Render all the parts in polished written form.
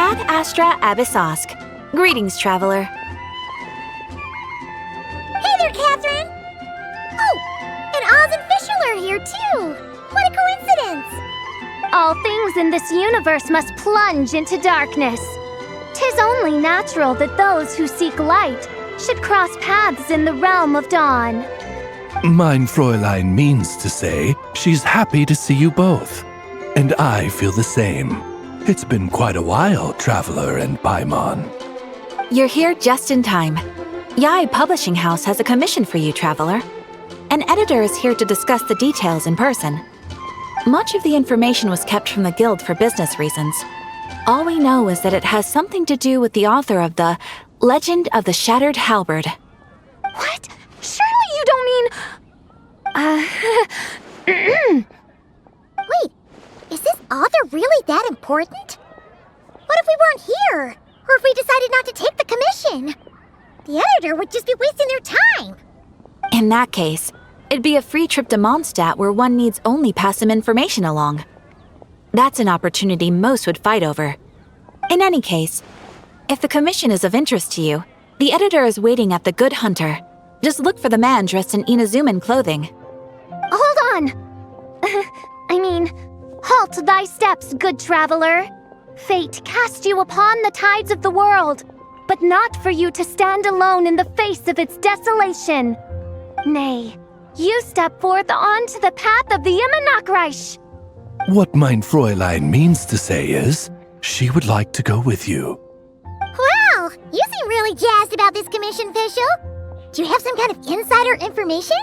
Ad Astra Abyssosk. Greetings, traveler. Hey there, Catherine! Oh, and Oz and Fischl are here too! What a coincidence! All things in this universe must plunge into darkness. 'Tis only natural that those who seek light should cross paths in the realm of dawn. Mein Fräulein means to say she's happy to see you both. And I feel the same. It's been quite a while, Traveler and Paimon. You're here just in time. Yai Publishing House has a commission for you, traveler. An editor is here to discuss the details in person. Much of the information was kept from the guild for business reasons. All we know is that it has something to do with the author of the Legend of the Shattered Halberd. What? Surely you don't mean... Wait, is this author really that important? What if we weren't here? Or if we decided not to take the commission? The editor would just be wasting their time. In that case, it'd be a free trip to Mondstadt where one needs only pass some information along. That's an opportunity most would fight over. In any case, if the commission is of interest to you, the editor is waiting at the Good Hunter. Just look for the man dressed in Inazuman clothing. Hold on! Halt thy steps, good traveler. Fate cast you upon the tides of the world, but not for you to stand alone in the face of its desolation. Nay, you step forth onto the path of the Immernachtreich. What Mein Fräulein means to say is, she would like to go with you. Wow, you seem really jazzed about this commission, Fischl. Do you have some kind of insider information?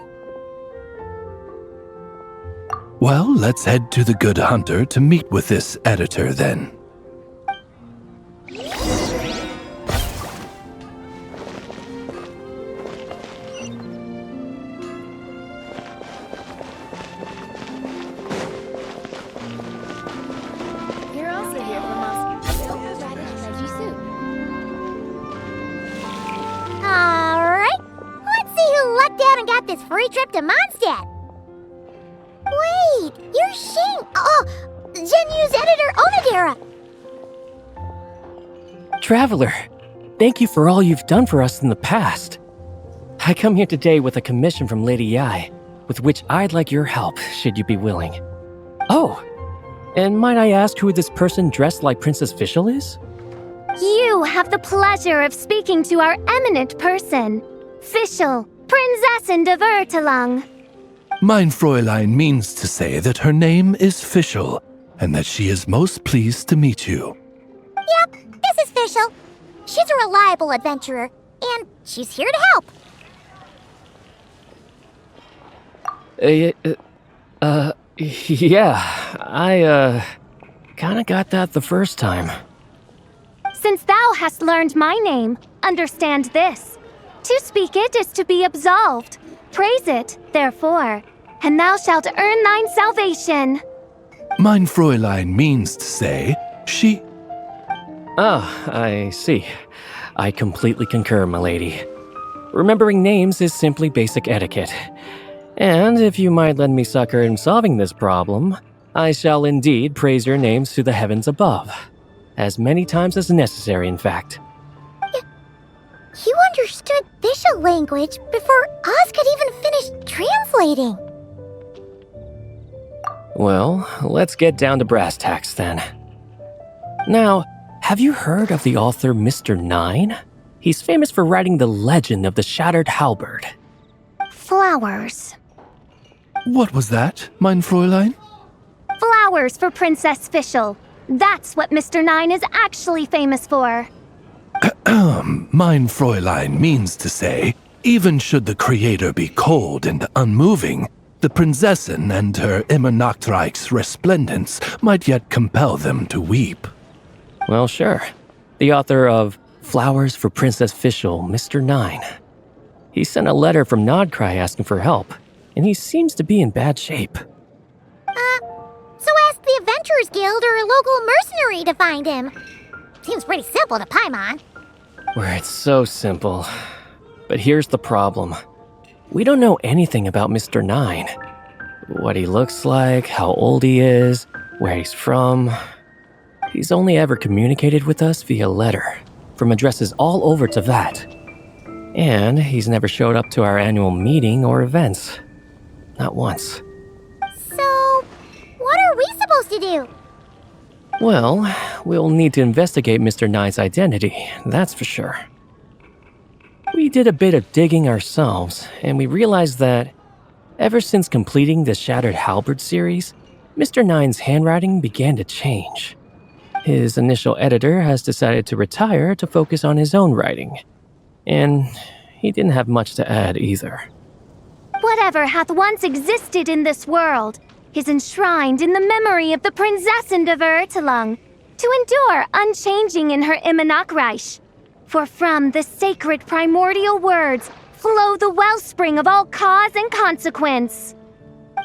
Well, let's head to the Good Hunter to meet with this editor then. You're also here for Moscow. Radish veggie soup. Alright, let's see who lucked out and got this free trip to Mondstadt. Wait, you're Shing. Genu's editor Onodera. Traveler, thank you for all you've done for us in the past. I come here today with a commission from Lady Yai, with which I'd like your help, should you be willing. Oh, and might I ask who this person dressed like Princess Fischl is? You have the pleasure of speaking to our eminent person, Fischl, Prinzessin de Vertelung. Mein Fräulein means to say that her name is Fischl, and that she is most pleased to meet you. Yep, this is Fischl. She's a reliable adventurer, and she's here to help. Yeah, I kinda got that the first time. Since thou hast learned my name, understand this. To speak it is to be absolved. Praise it, therefore, and thou shalt earn thine salvation. Mein Fräulein means to say, she... Ah, I see. I completely concur, my lady. Remembering names is simply basic etiquette. And if you might lend me succor in solving this problem, I shall indeed praise your names to the heavens above. As many times as necessary, in fact. You understood Fischl language before Oz could even finish translating. Well, let's get down to brass tacks then. Now, have you heard of the author Mr. Nine? He's famous for writing the legend of the Shattered Halberd. Flowers. What was that, Mein Fräulein? Flowers for Princess Fischl. That's what Mr. Nine is actually famous for. Mein Fräulein means to say, even should the Creator be cold and unmoving, The Prinzessin and her Immernachtreich's resplendence might yet compel them to weep. Well, sure. The author of Flowers for Princess Fischl, Mr. 9. He sent a letter from Nodcry asking for help, and he seems to be in bad shape. So ask the Adventurers Guild or a local mercenary to find him. Seems pretty simple to Paimon. Where it's so simple. But here's the problem. We don't know anything about Mr. 9. What he looks like, how old he is, where he's from. He's only ever communicated with us via letter, from addresses all over Teyvat. And he's never showed up to our annual meeting or events. Not once. So, what are we supposed to do? Well, we'll need to investigate Mr. 9's identity, that's for sure. We did a bit of digging ourselves, and we realized that ever since completing the Shattered Halberd series, Mr. 9's handwriting began to change. His initial editor has decided to retire to focus on his own writing, and he didn't have much to add either. Whatever hath once existed in this world is enshrined in the memory of the Prinzessin de Vertelung, to endure unchanging in her Immernachtreich. For from the sacred primordial words flow the wellspring of all cause and consequence.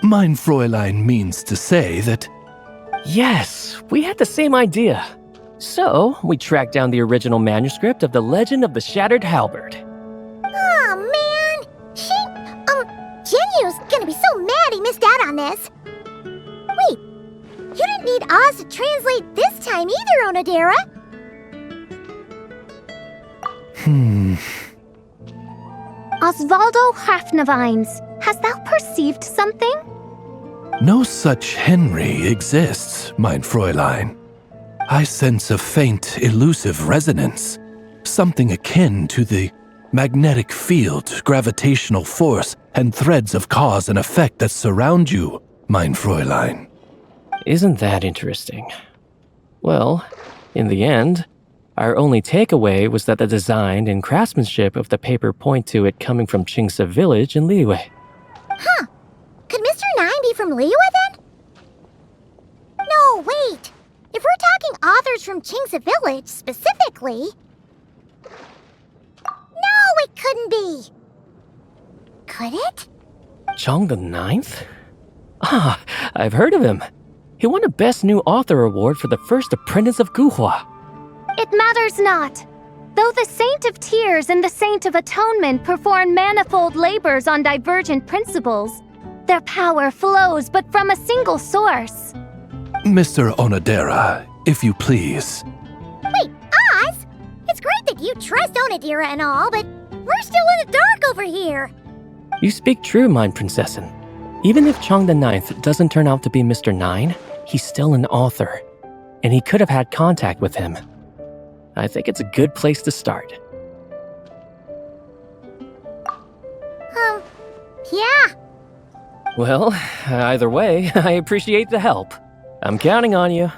Mein Fräulein means to say that... Yes, we had the same idea. So, we tracked down the original manuscript of The Legend of the Shattered Halberd. Oh man! Genyu's gonna be so mad he missed out on this. Wait, you didn't need Oz to translate this time either, Onodera. Osvaldo Hafnavines, hast thou perceived something? No such Henry exists, mein Fräulein. I sense a faint, elusive resonance, something akin to the magnetic field, gravitational force, and threads of cause and effect that surround you, mein Fräulein. Isn't that interesting? Well, in the end, our only takeaway was that the design and craftsmanship of the paper point to it coming from Qingse village in Liyue. Huh. Could Mr. 9 be from Liyue then? No, wait. If we're talking authors from Qingse village specifically... No, it couldn't be. Could it? Chong the Ninth? Ah, I've heard of him. He won a Best New Author award for the first apprentice of Guhua. It matters not. Though the Saint of Tears and the Saint of Atonement perform manifold labors on divergent principles, their power flows but from a single source. Mr. Onodera, if you please. Wait, Oz? It's great that you trust Onodera and all, but we're still in the dark over here. You speak true, mein Prinzessin. Even if Chong the Ninth doesn't turn out to be Mr. 9, he's still an author, and he could have had contact with him. I think it's a good place to start. Yeah. Well, either way, I appreciate the help. I'm counting on you.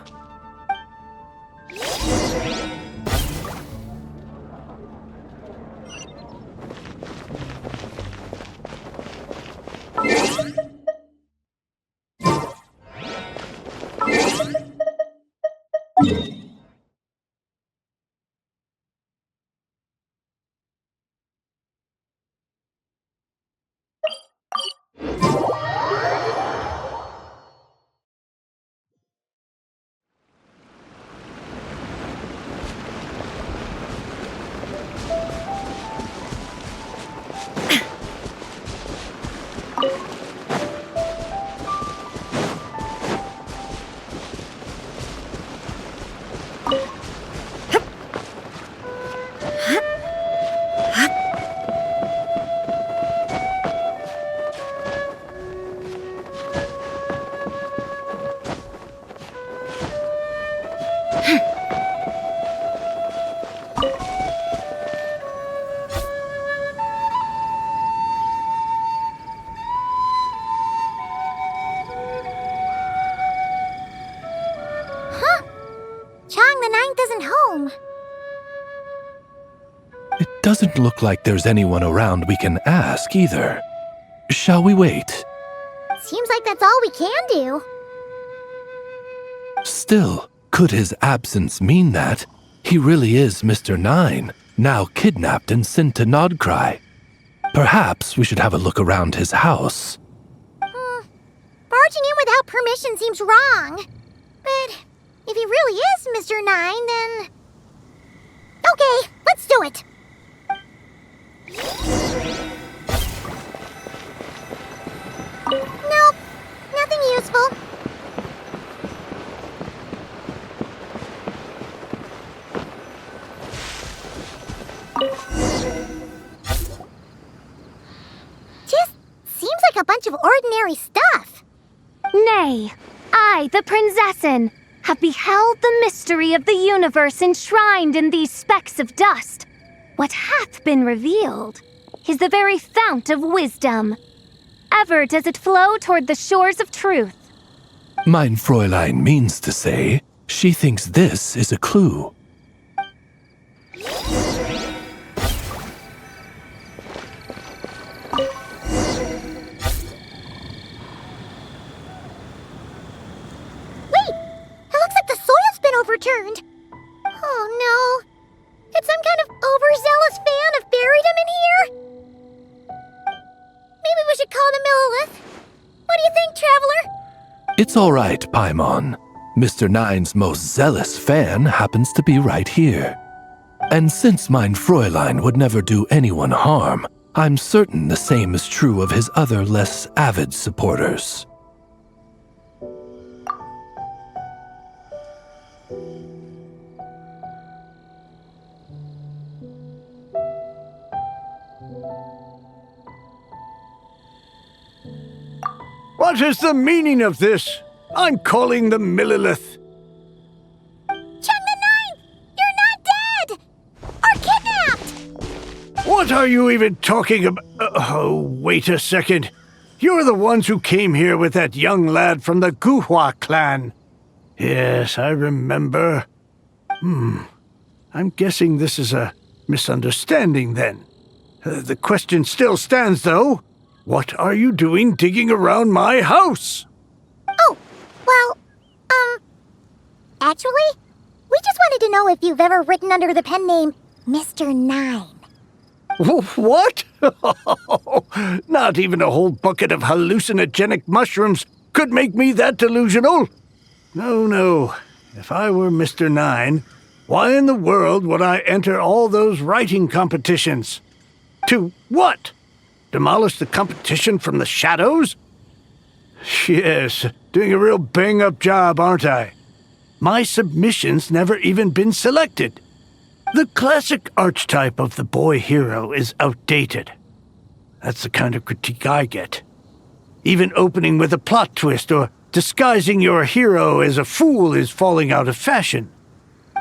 Doesn't look like there's anyone around we can ask either. Shall we wait? Seems like that's all we can do. Still, could his absence mean that he really is Mr. Nine, now kidnapped and sent to Nodcry? Perhaps we should have a look around his house. Barging in without permission seems wrong. But if he really is Mr. Nine, then... Okay, let's do it. Nope, nothing useful. Just seems like a bunch of ordinary stuff. Nay, I, the Prinzessin, have beheld the mystery of the universe enshrined in these specks of dust. What hath been revealed is the very fount of wisdom. Ever does it flow toward the shores of truth. Mein Fräulein means to say she thinks this is a clue. Overturned. Oh no. Did some kind of overzealous fan have buried him in here? Maybe we should call him Lilith. What do you think, Traveler? It's all right, Paimon. Mr. Nine's most zealous fan happens to be right here. And since mein Fräulein would never do anyone harm, I'm certain the same is true of his other less avid supporters. What is the meaning of this? I'm calling the Millilith. Chung the Ninth! You're not dead! Or kidnapped! What are you even talking about? Oh, wait a second. You're the ones who came here with that young lad from the Guhua clan. Yes, I remember. I'm guessing this is a misunderstanding then. The question still stands, though. What are you doing digging around my house? Oh, well, actually, we just wanted to know if you've ever written under the pen name Mr. Nine. What? Not even a whole bucket of hallucinogenic mushrooms could make me that delusional. No. If I were Mr. Nine, why in the world would I enter all those writing competitions? To what? Demolish the competition from the shadows? Yes, doing a real bang-up job, aren't I? My submission's never even been selected. The classic archetype of the boy hero is outdated. That's the kind of critique I get. Even opening with a plot twist or disguising your hero as a fool is falling out of fashion.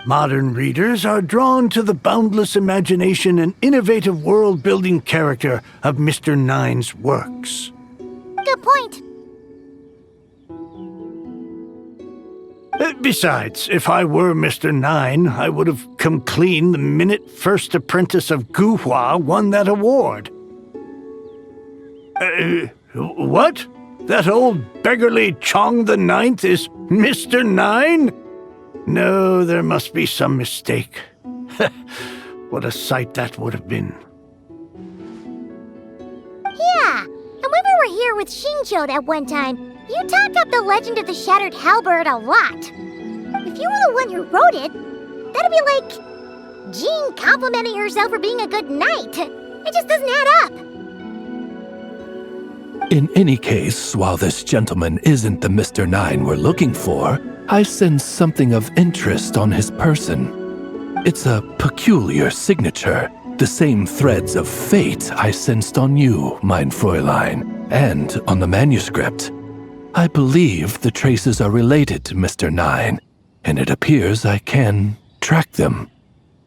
Modern readers are drawn to the boundless imagination and innovative world-building character of Mr. Nine's works. Good point. Besides, if I were Mr. Nine, I would have come clean the minute First Apprentice of Guhua won that award. What? That old beggarly Chong the Ninth is Mr. Nine? No, there must be some mistake. What a sight that would have been. Yeah, and when we were here with Shinjo that one time, you talked up the legend of the Shattered Halberd a lot. If you were the one who wrote it, that'd be like Jean complimenting herself for being a good knight. It just doesn't add up. In any case, while this gentleman isn't the Mr. Nine we're looking for, I sense something of interest on his person. It's a peculiar signature, the same threads of fate I sensed on you, mein Fräulein, and on the manuscript. I believe the traces are related to Mr. Nine, and it appears I can track them.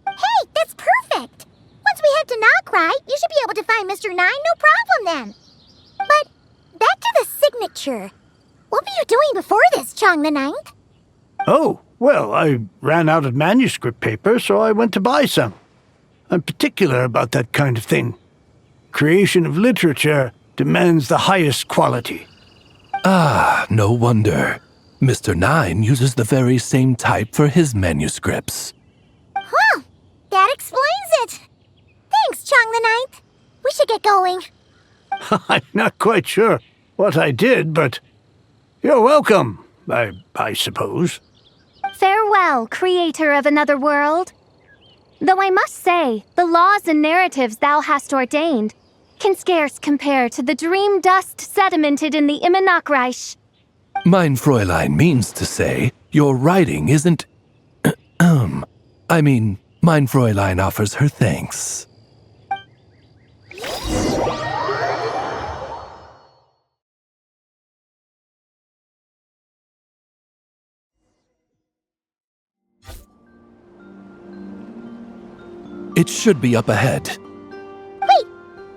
Hey, that's perfect! Once we head to Nodcry, you should be able to find Mr. Nine, no problem then. But back to the signature. What were you doing before this, Chong the Ninth? Oh, well, I ran out of manuscript paper, so I went to buy some. I'm particular about that kind of thing. Creation of literature demands the highest quality. Ah, no wonder. Mr. Nine uses the very same type for his manuscripts. Huh, that explains it. Thanks, Chong the Ninth. We should get going. I'm not quite sure what I did, but you're welcome, I suppose. Farewell, creator of another world. Though I must say, the laws and narratives thou hast ordained can scarce compare to the dream dust sedimented in the Immenachreich. Mein Fräulein means to say, your writing isn't... I mean, Mein Fräulein offers her thanks. It should be up ahead. Wait,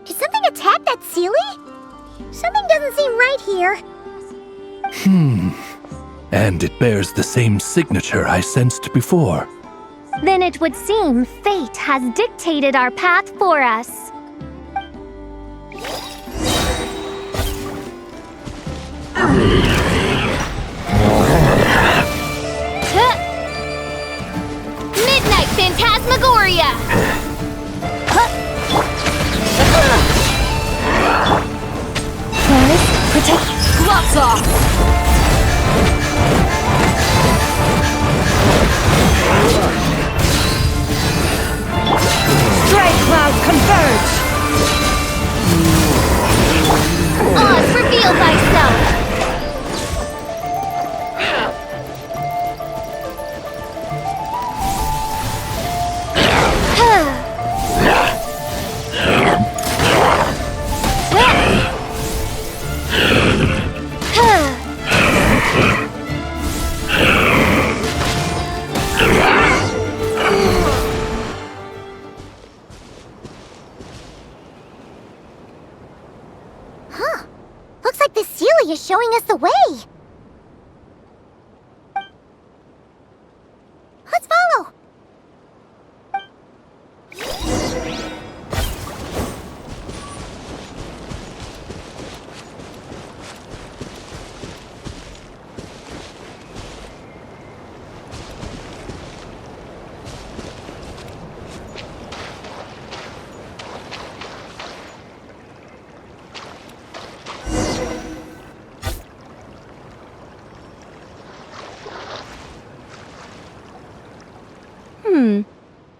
did something attack that Sealy? Something doesn't seem right here. And it bears the same signature I sensed before. Then it would seem fate has dictated our path for us. Midnight Phantasmagoria! Protect. Gloves off! Strike clouds converge! Oz, reveal thyself! Looks like the Sealy is showing us the way. Let's follow.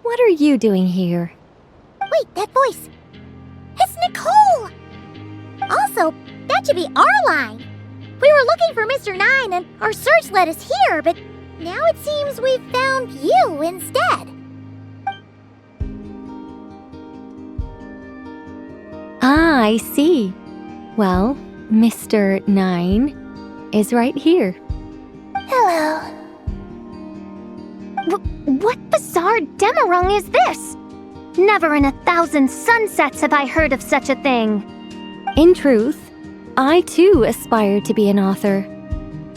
What are you doing here? Wait, that voice. It's Nicole! Also, that should be our line. We were looking for Mr. Nine and our search led us here, but now it seems we've found you instead. Ah, I see. Well, Mr. Nine is right here. Hello. What bizarre demarung is this? Never in 1,000 sunsets have I heard of such a thing. In truth, I too aspire to be an author.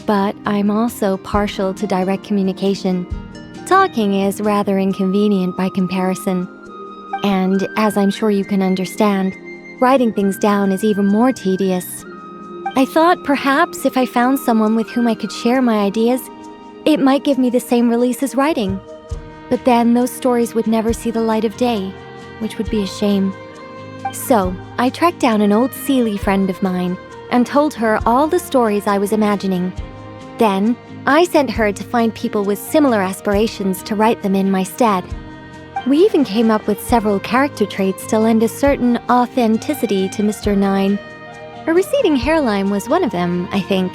But I'm also partial to direct communication. Talking is rather inconvenient by comparison. And as I'm sure you can understand, writing things down is even more tedious. I thought perhaps if I found someone with whom I could share my ideas, it might give me the same release as writing. But then those stories would never see the light of day, which would be a shame. So, I tracked down an old Sealy friend of mine and told her all the stories I was imagining. Then, I sent her to find people with similar aspirations to write them in my stead. We even came up with several character traits to lend a certain authenticity to Mr. Nine. A receding hairline was one of them, I think.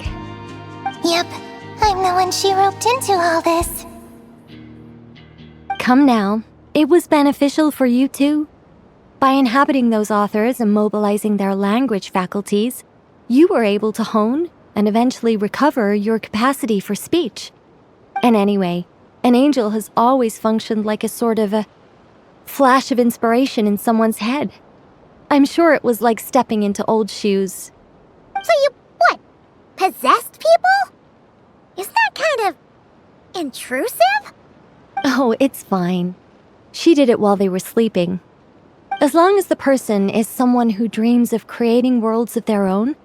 Yep, I'm the one she roped into all this. Come now, it was beneficial for you too. By inhabiting those authors and mobilizing their language faculties, you were able to hone and eventually recover your capacity for speech. And anyway, an angel has always functioned like a sort of a flash of inspiration in someone's head. I'm sure it was like stepping into old shoes. So you, what, possessed people? Isn't that kind of intrusive? Oh, it's fine. She did it while they were sleeping. As long as the person is someone who dreams of creating worlds of their own,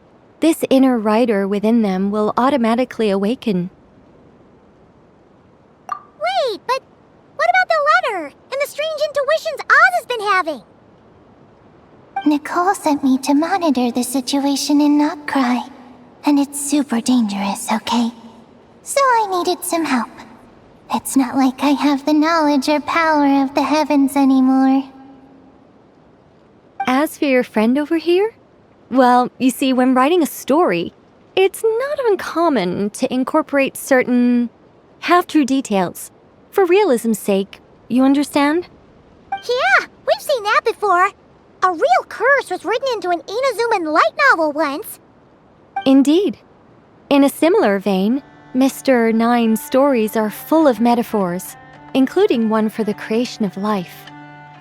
this inner writer within them will automatically awaken. Wait, but what about the letter and the strange intuitions Oz has been having? Nicole sent me to monitor the situation in Knockcry, and it's super dangerous, okay? So I needed some help. It's not like I have the knowledge or power of the heavens anymore. As for your friend over here? Well, you see, when writing a story, it's not uncommon to incorporate certain half-true details. For realism's sake, you understand? Yeah, we've seen that before. A real curse was written into an Inazuman light novel once. Indeed. In a similar vein, Mr. Nine's stories are full of metaphors, including one for the creation of life.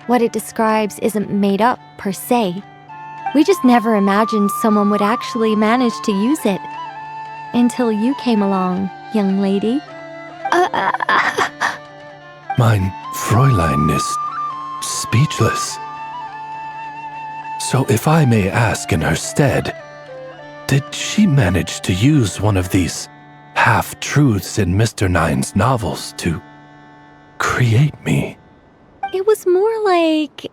What it describes isn't made up, per se. We just never imagined someone would actually manage to use it. Until you came along, young lady. Mein Fräulein is speechless. So if I may ask in her stead, did she manage to use one of these half-truths in Mr. Nine's novels to create me? It was more like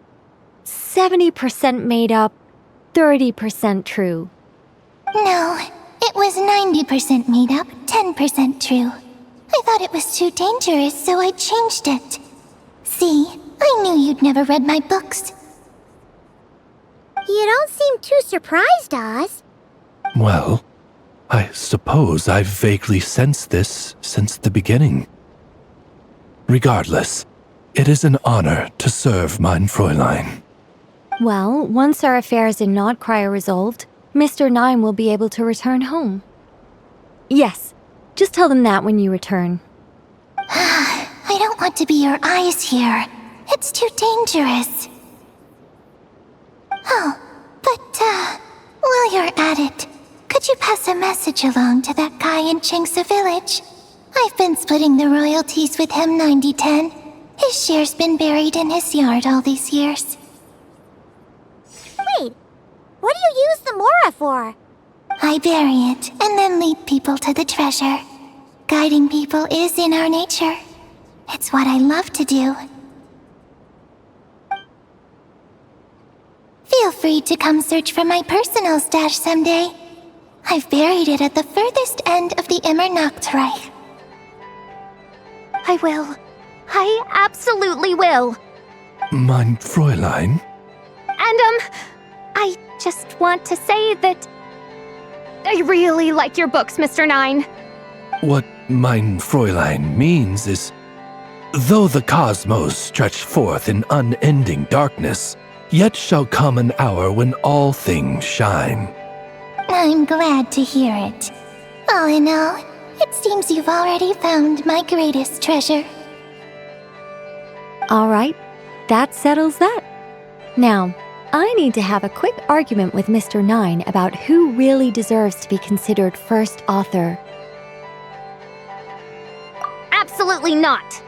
70% made up, 30% true. No, it was 90% made up, 10% true. I thought it was too dangerous, so I changed it. See, I knew you'd never read my books. You don't seem too surprised, Oz. Well, I suppose I've vaguely sensed this since the beginning. Regardless, it is an honor to serve mein Fräulein. Well, once our affairs in Nodcry are resolved, Mr. Nine will be able to return home. Yes, just tell them that when you return. I don't want to be your eyes here. It's too dangerous. Oh, but, while you're at it, could you pass a message along to that guy in Chengsa village? I've been splitting the royalties with him 90-10. His share's been buried in his yard all these years. Wait, what do you use the Mora for? I bury it, and then lead people to the treasure. Guiding people is in our nature. It's what I love to do. Feel free to come search for my personal stash someday. I've buried it at the furthest end of the Immernachtreich. I will. I absolutely will. Mein Fräulein? And, I just want to say that I really like your books, Mr. Nine. What mein Fräulein means is, though the cosmos stretch forth in unending darkness, yet shall come an hour when all things shine. I'm glad to hear it. All in all, it seems you've already found my greatest treasure. All right, that settles that. Now, I need to have a quick argument with Mr. Nine about who really deserves to be considered first author. Absolutely not.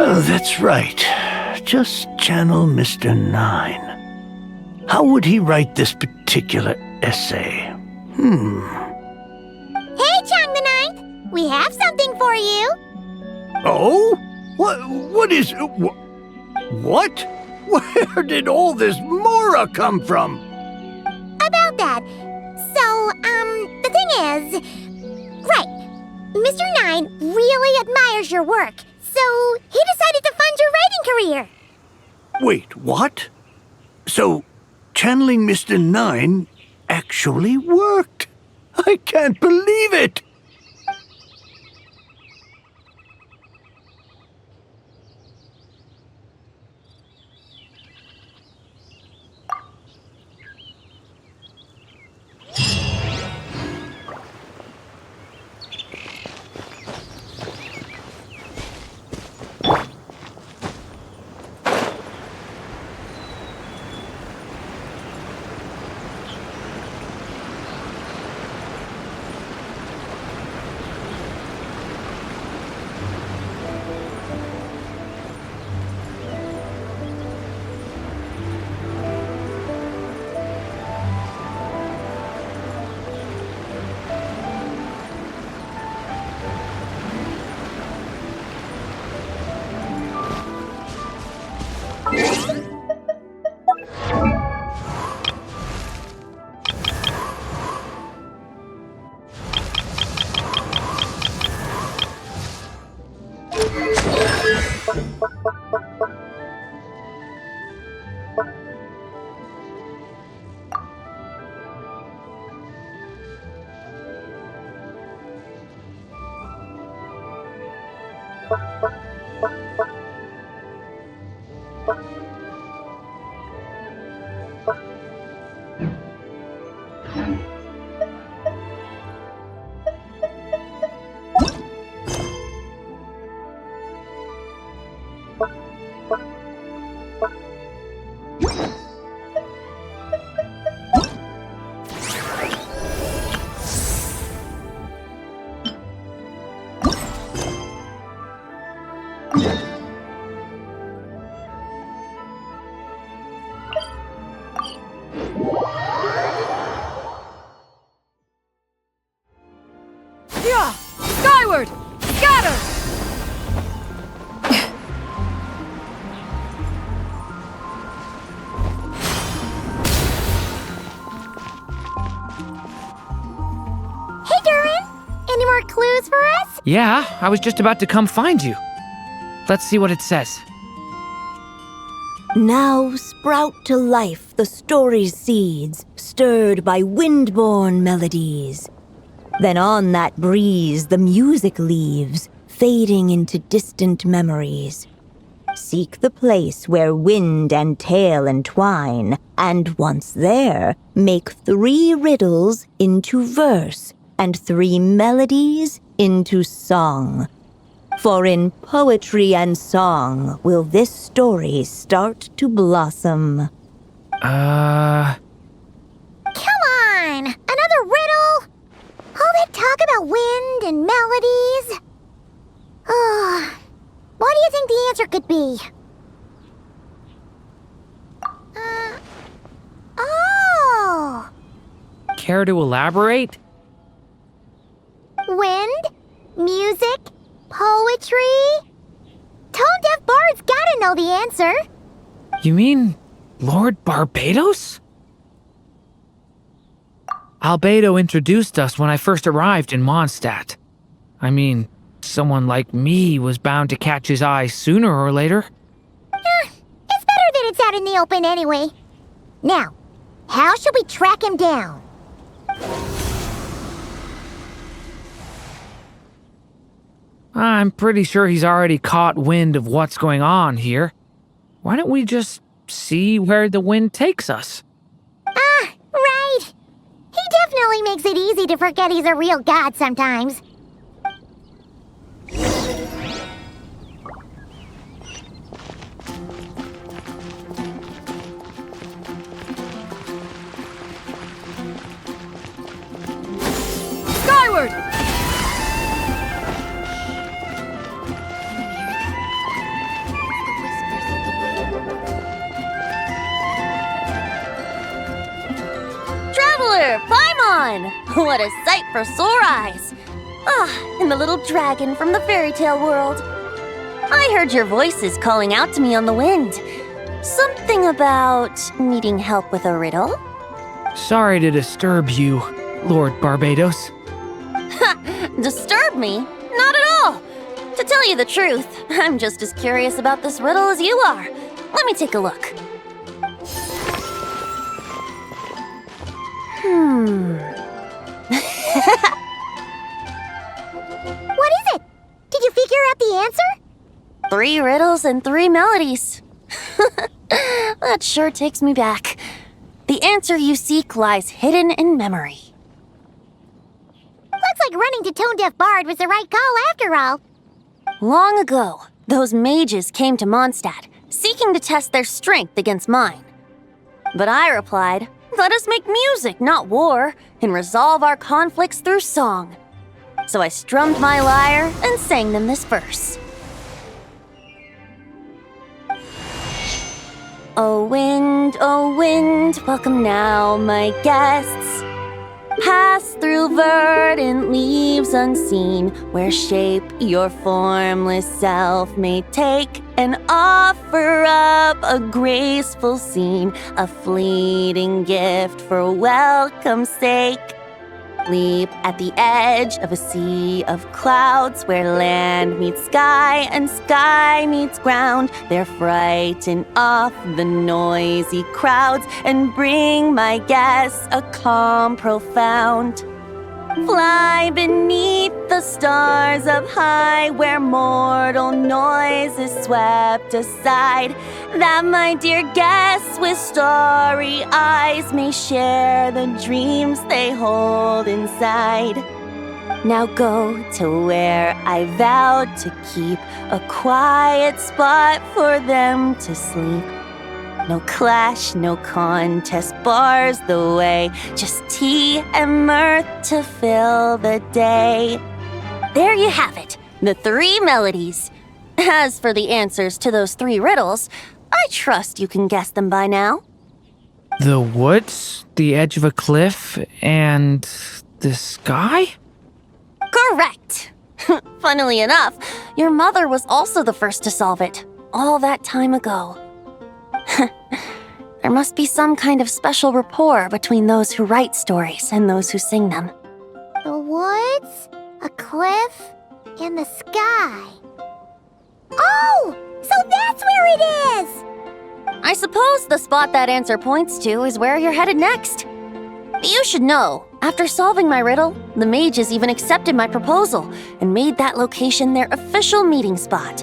Oh, that's right. Just channel Mr. Nine. How would he write this particular essay? Hey, Chang the Ninth! We have something for you! Oh? What is... What? Where did all this Mora come from? About that. So, the thing is... Right. Mr. Nine really admires your work, so he decided to fund your writing career. Wait, what? So, channeling Mr. Nine actually worked? I can't believe it! Yeah! Skyward! Scatter! Hey, Durin! Any more clues for us? Yeah, I was just about to come find you. Let's see what it says. Now sprout to life the story's seeds, stirred by wind-born melodies. Then on that breeze the music leaves, fading into distant memories. Seek the place where wind and tale entwine, and once there, make 3 riddles into verse, and 3 melodies into song. For in poetry and song will this story start to blossom. Come on! Another riddle? All that talk about wind and melodies? What do you think the answer could be? Oh! Care to elaborate? Wind? Music? Poetry? Tone-deaf bards gotta know the answer. You mean Lord Barbados? Albedo introduced us when I first arrived in Mondstadt. I mean, someone like me was bound to catch his eye sooner or later. It's better that it's out in the open anyway. Now, how should we track him down? I'm pretty sure he's already caught wind of what's going on here. Why don't we just see where the wind takes us? Right. He definitely makes it easy to forget he's a real god sometimes. Skyward! Traveler, Paimon! What a sight for sore eyes! And the little dragon from the fairy tale world. I heard your voices calling out to me on the wind. Something about needing help with a riddle? Sorry to disturb you, Lord Barbados. Disturb me? Not at all! To tell you the truth, I'm just as curious about this riddle as you are. Let me take a look. What is it? Did you figure out the answer? 3 riddles and 3 melodies. That sure takes me back. The answer you seek lies hidden in memory. Looks like running to Tone-Deaf Bard was the right call after all. Long ago, those mages came to Mondstadt, seeking to test their strength against mine. But I replied, let us make music, not war, and resolve our conflicts through song. So I strummed my lyre and sang them this verse. O wind, welcome now, my guests. Pass through verdant leaves unseen, where shape your formless self may take, and offer up a graceful scene, a fleeting gift for welcome's sake. Leap at the edge of a sea of clouds, where land meets sky and sky meets ground. There frighten off the noisy crowds and bring my guests a calm profound. Fly beneath the stars up high, where mortal noise is swept aside, that my dear guests with starry eyes may share the dreams they hold inside. Now go to where I vowed to keep a quiet spot for them to sleep. No clash, no contest bars the way, just tea and mirth to fill the day. There you have it, the 3 melodies. As for the answers to those 3 riddles, I trust you can guess them by now. The woods, the edge of a cliff, and the sky? Correct! Funnily enough, your mother was also the first to solve it, all that time ago. There must be some kind of special rapport between those who write stories and those who sing them. The woods, a cliff, and the sky. Oh! So that's where it is! I suppose the spot that answer points to is where you're headed next. You should know, after solving my riddle, the mages even accepted my proposal and made that location their official meeting spot.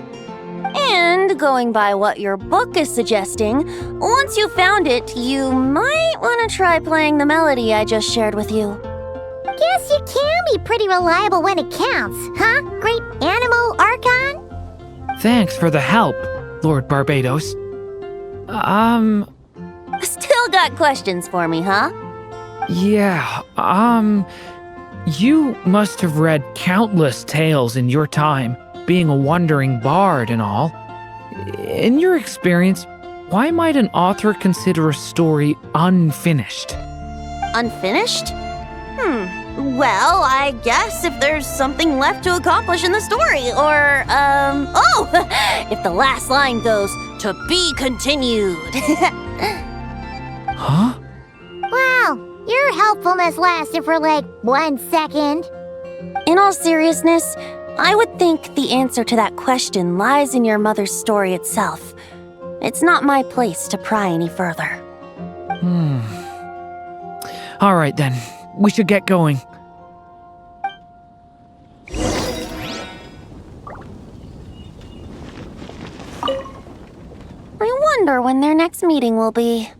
And going by what your book is suggesting, once you found it, you might want to try playing the melody I just shared with you. Guess you can be pretty reliable when it counts, huh, great animal Archon? Thanks for the help, Lord Barbados. Still got questions for me, huh? Yeah, you must have read countless tales in your time, being a wandering bard and all. In your experience, why might an author consider a story unfinished? Unfinished? Well, I guess if there's something left to accomplish in the story, or, if the last line goes, "To be continued." Huh? Wow, your helpfulness lasted for like 1 second. In all seriousness, I would think the answer to that question lies in your mother's story itself. It's not my place to pry any further. All right then, we should get going. I wonder when their next meeting will be.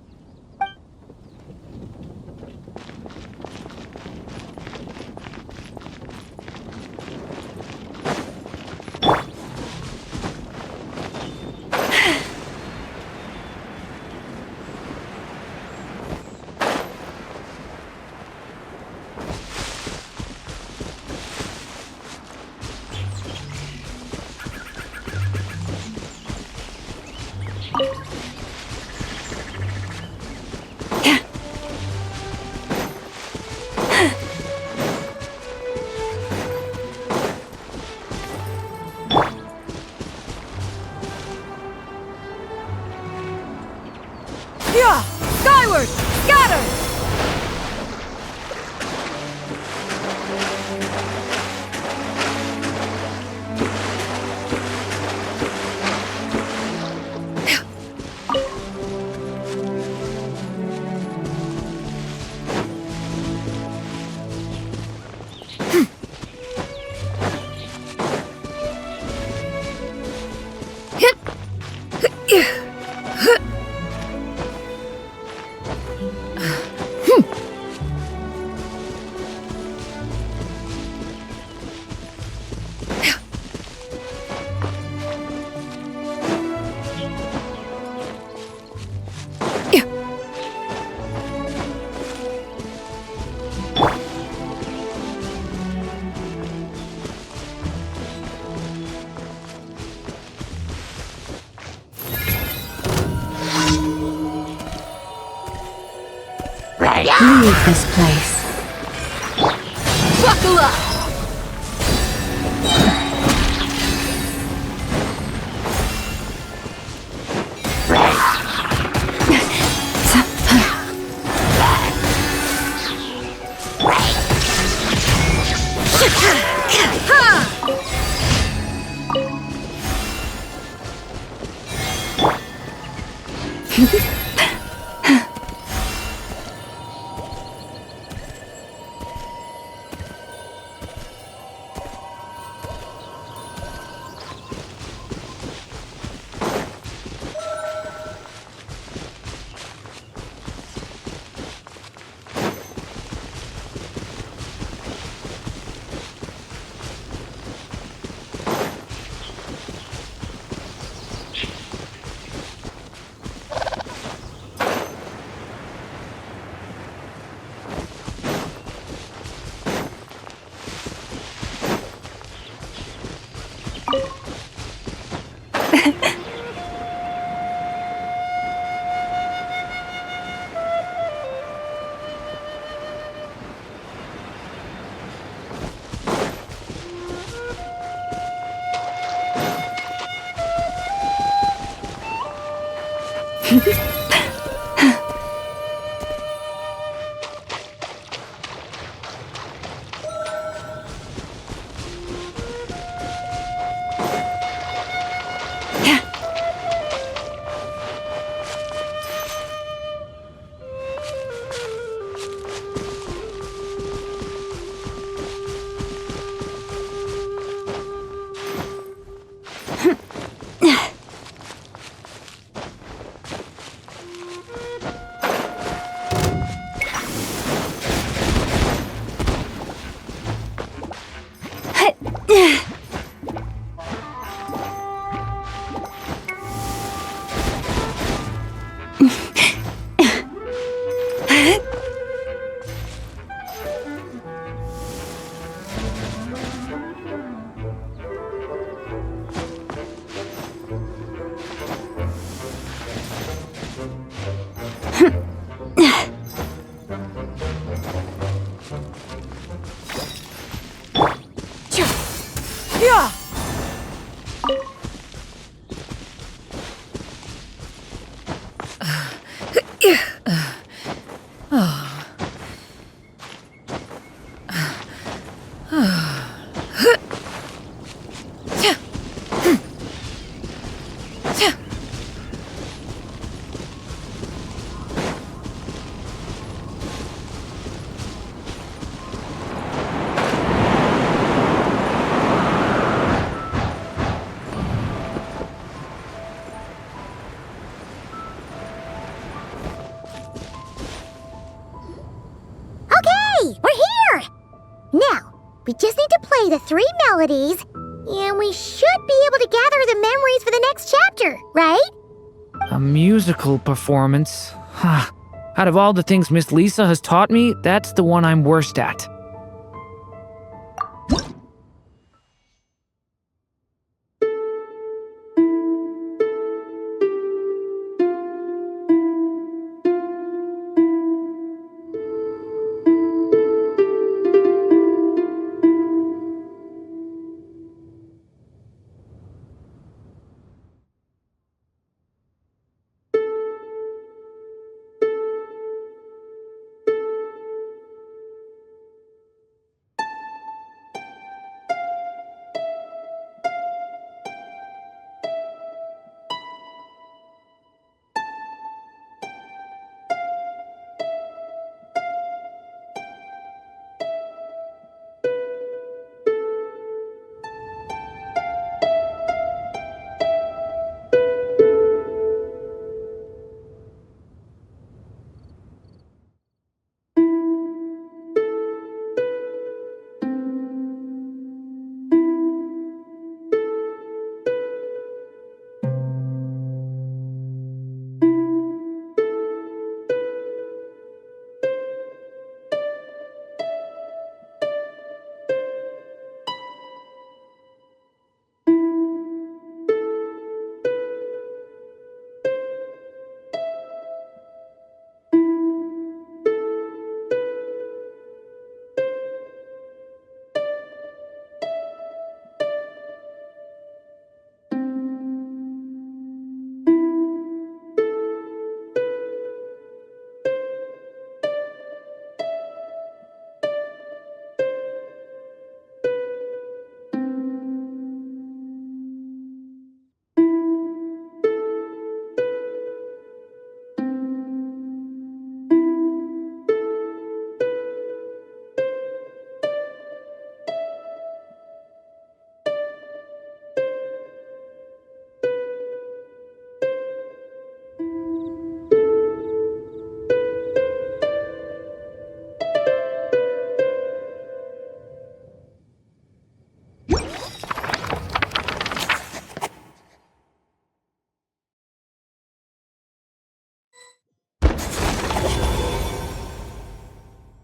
Skyward! Scatter! Leave this place. Buckle up! We just need to play the 3 melodies, and we should be able to gather the memories for the next chapter, right? A musical performance? Out of all the things Miss Lisa has taught me, that's the one I'm worst at.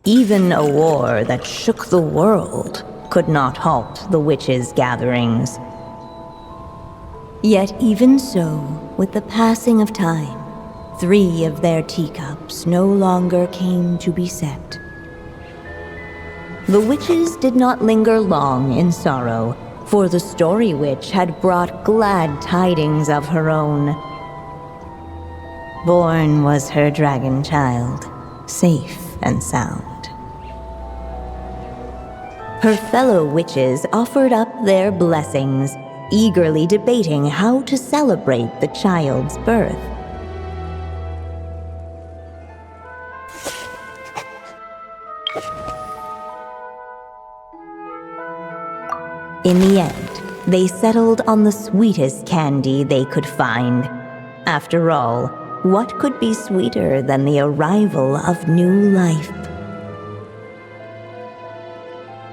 Even a war that shook the world could not halt the witches' gatherings. Yet even so, with the passing of time, 3 of their teacups no longer came to be set. The witches did not linger long in sorrow, for the story witch had brought glad tidings of her own. Born was her dragon child, safe and sound. Her fellow witches offered up their blessings, eagerly debating how to celebrate the child's birth. In the end, they settled on the sweetest candy they could find. After all, what could be sweeter than the arrival of new life?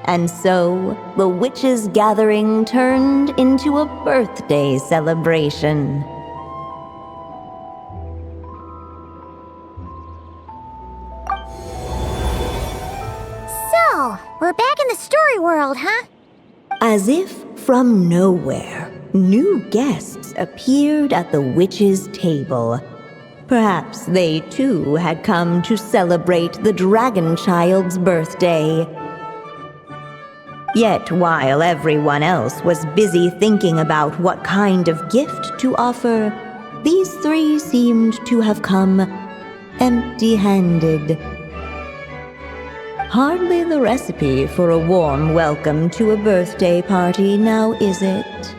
And so, the witches' gathering turned into a birthday celebration. So, we're back in the story world, huh? As if from nowhere, new guests appeared at the witches' table. Perhaps they too had come to celebrate the dragon child's birthday. Yet while everyone else was busy thinking about what kind of gift to offer, these three seemed to have come empty-handed. Hardly the recipe for a warm welcome to a birthday party, now is it?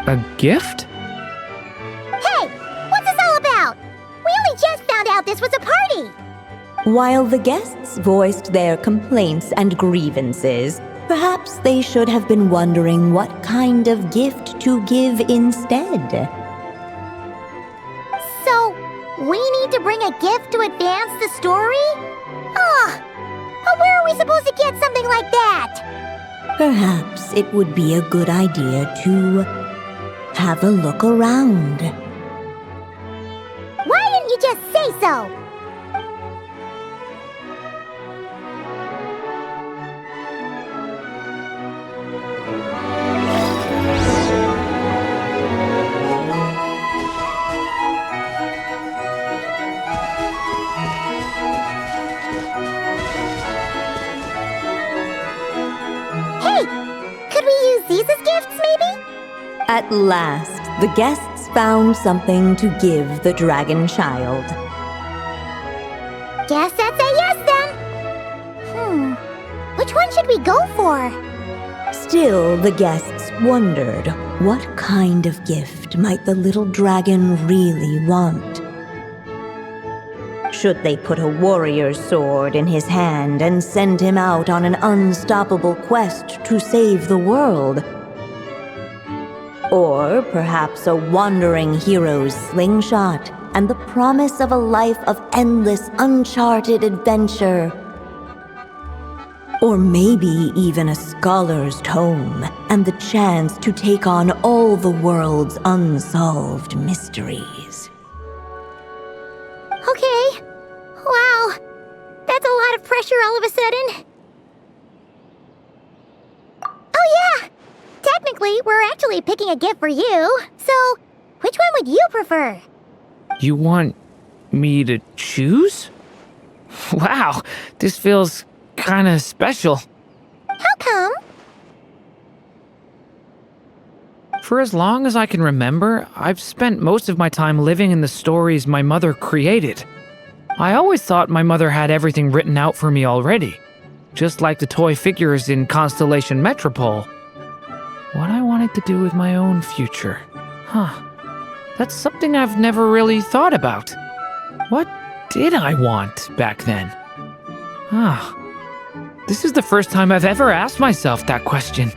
A gift? Hey, what's this all about? We only just found out this was a party! While the guests voiced their complaints and grievances, perhaps they should have been wondering what kind of gift to give instead. So, we need to bring a gift to advance the story? Oh, but where are we supposed to get something like that? Perhaps it would be a good idea to have a look around. Why didn't you just say so? At last, the guests found something to give the dragon child. Guess that's a yes then. Which one should we go for? Still, the guests wondered, what kind of gift might the little dragon really want? Should they put a warrior's sword in his hand and send him out on an unstoppable quest to save the world? Or perhaps a wandering hero's slingshot and the promise of a life of endless, uncharted adventure. Or maybe even a scholar's tome and the chance to take on all the world's unsolved mysteries. Okay. Wow. That's a lot of pressure all of a sudden. Oh yeah! Technically, we're actually picking a gift for you. So, which one would you prefer? You want me to choose? Wow, this feels kinda special. How come? For as long as I can remember, I've spent most of my time living in the stories my mother created. I always thought my mother had everything written out for me already, just like the toy figures in Constellation Metropole. What I wanted to do with my own future. That's something I've never really thought about. What did I want back then? This is the first time I've ever asked myself that question.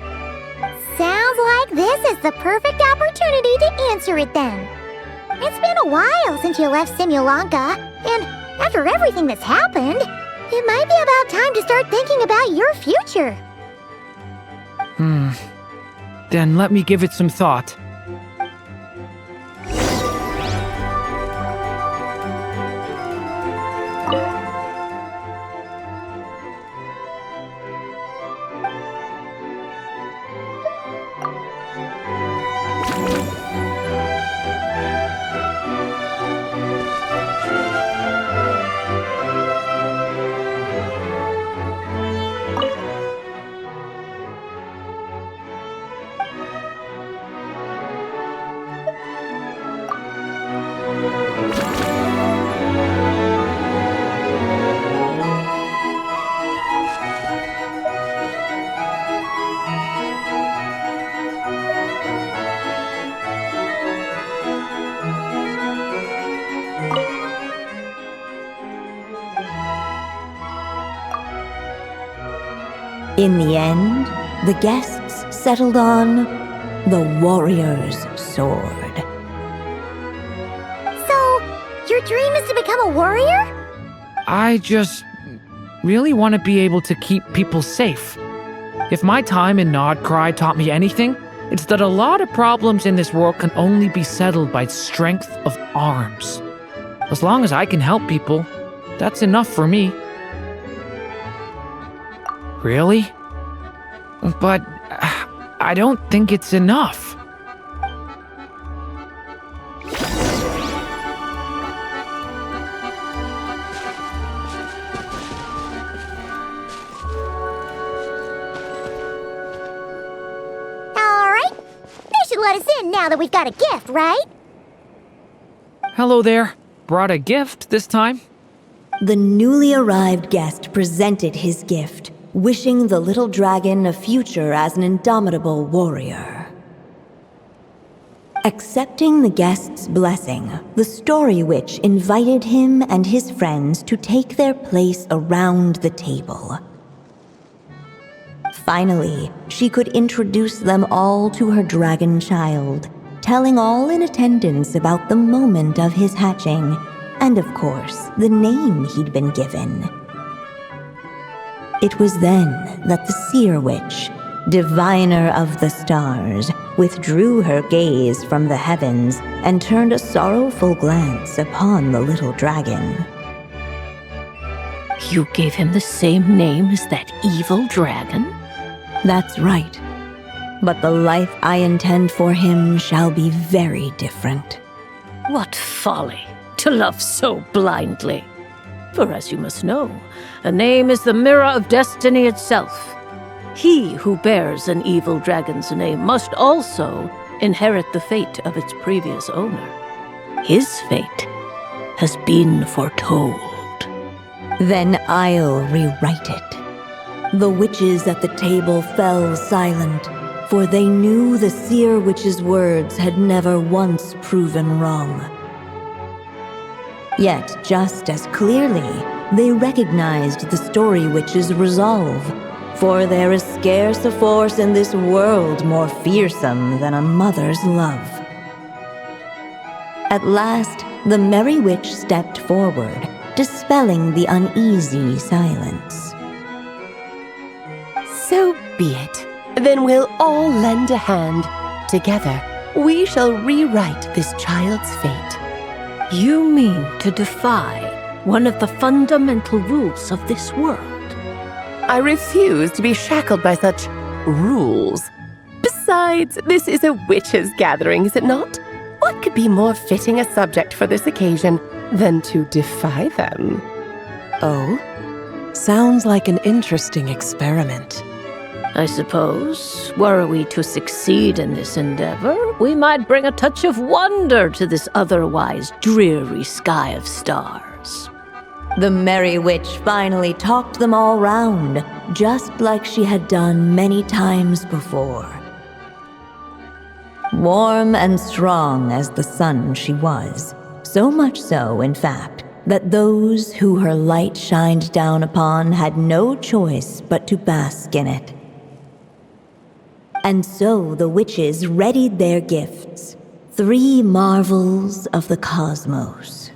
Sounds like this is the perfect opportunity to answer it then. It's been a while since you left Simulanka, and after everything that's happened, it might be about time to start thinking about your future. Then let me give it some thought. In the end, the guests settled on the warrior's sword. So, your dream is to become a warrior? I just really want to be able to keep people safe. If my time in Nodcry taught me anything, it's that a lot of problems in this world can only be settled by strength of arms. As long as I can help people, that's enough for me. Really? But I don't think it's enough. Alright. They should let us in now that we've got a gift, right? Hello there. Brought a gift this time? The newly arrived guest presented his gift, wishing the little dragon a future as an indomitable warrior. Accepting the guest's blessing, the story witch invited him and his friends to take their place around the table. Finally, she could introduce them all to her dragon child, telling all in attendance about the moment of his hatching, and of course, the name he'd been given. It was then that the seer witch, diviner of the stars, withdrew her gaze from the heavens and turned a sorrowful glance upon the little dragon. You gave him the same name as that evil dragon? That's right. But the life I intend for him shall be very different. What folly to love so blindly. For as you must know, a name is the mirror of destiny itself. He who bears an evil dragon's name must also inherit the fate of its previous owner. His fate has been foretold. Then I'll rewrite it. The witches at the table fell silent, for they knew the seer witch's words had never once proven wrong. Yet, just as clearly, they recognized the story witch's resolve, for there is scarce a force in this world more fearsome than a mother's love. At last, the merry witch stepped forward, dispelling the uneasy silence. So be it. Then we'll all lend a hand. Together, we shall rewrite this child's fate. You mean to defy one of the fundamental rules of this world? I refuse to be shackled by such rules. Besides, this is a witches' gathering, is it not? What could be more fitting a subject for this occasion than to defy them? Oh? Sounds like an interesting experiment. I suppose, were we to succeed in this endeavor, we might bring a touch of wonder to this otherwise dreary sky of stars. The merry witch finally talked them all round, just like she had done many times before. Warm and strong as the sun she was, so much so, in fact, that those who her light shined down upon had no choice but to bask in it. And so the witches readied their gifts, 3 marvels of the cosmos.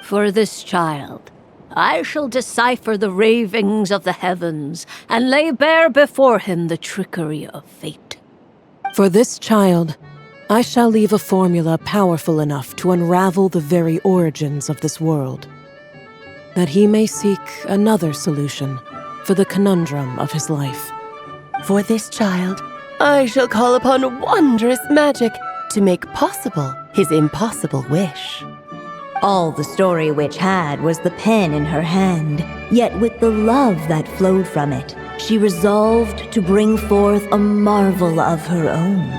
For this child, I shall decipher the ravings of the heavens and lay bare before him the trickery of fate. For this child, I shall leave a formula powerful enough to unravel the very origins of this world, that he may seek another solution for the conundrum of his life. For this child, I shall call upon wondrous magic to make possible his impossible wish. All the story witch had was the pen in her hand, yet with the love that flowed from it, she resolved to bring forth a marvel of her own.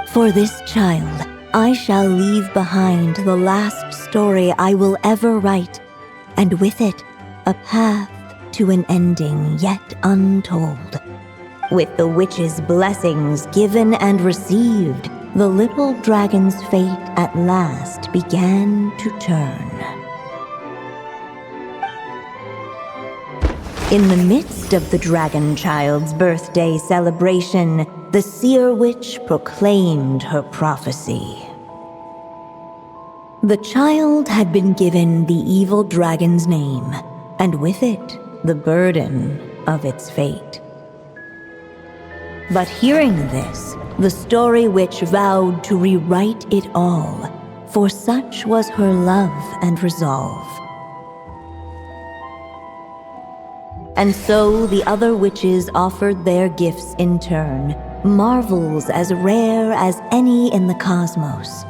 For this child, I shall leave behind the last story I will ever write, and with it, a path to an ending yet untold. With the witch's blessings given and received, the little dragon's fate at last began to turn. In the midst of the dragon child's birthday celebration, the seer witch proclaimed her prophecy. The child had been given the evil dragon's name, and with it, the burden of its fate. But hearing this, the story witch vowed to rewrite it all, for such was her love and resolve. And so the other witches offered their gifts in turn, marvels as rare as any in the cosmos.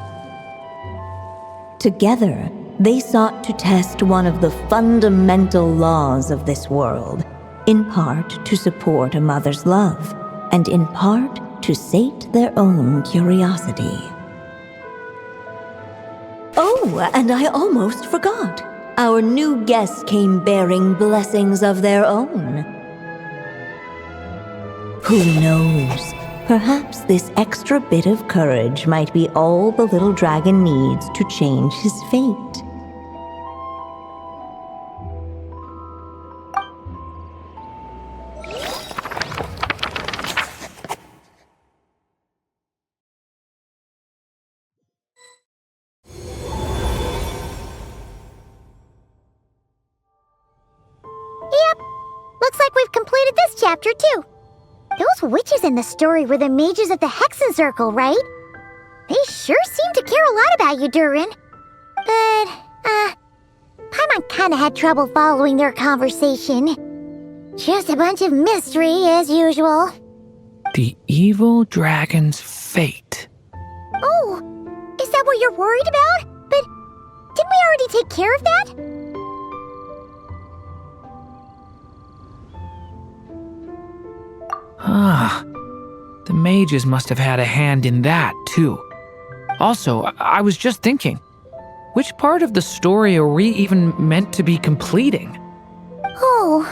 Together, they sought to test one of the fundamental laws of this world, in part to support a mother's love, and in part to sate their own curiosity. Oh, and I almost forgot. Our new guests came bearing blessings of their own. Who knows? Perhaps this extra bit of courage might be all the little dragon needs to change his fate. Looks like we've completed this chapter, too. Those witches in the story were the mages of the Hexen Circle, right? They sure seem to care a lot about you, Durin. But, Paimon kinda had trouble following their conversation. Just a bunch of mystery, as usual. The evil dragon's fate. Oh, is that what you're worried about? But didn't we already take care of that? Ah, the mages must have had a hand in that, too. Also, I was just thinking, which part of the story are we even meant to be completing? Oh,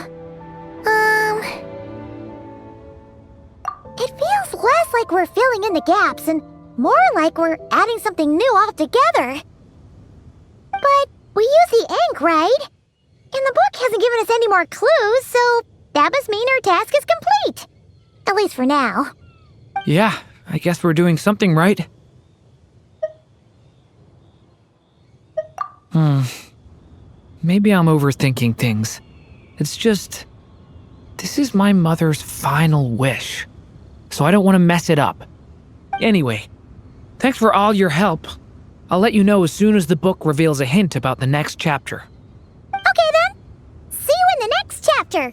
it feels less like we're filling in the gaps and more like we're adding something new altogether. But we use the ink, right? And the book hasn't given us any more clues, so that must mean our task is complete. At least for now. Yeah, I guess we're doing something right. Maybe I'm overthinking things. It's just, this is my mother's final wish, so I don't want to mess it up. Anyway, thanks for all your help. I'll let you know as soon as the book reveals a hint about the next chapter. Okay then. See you in the next chapter.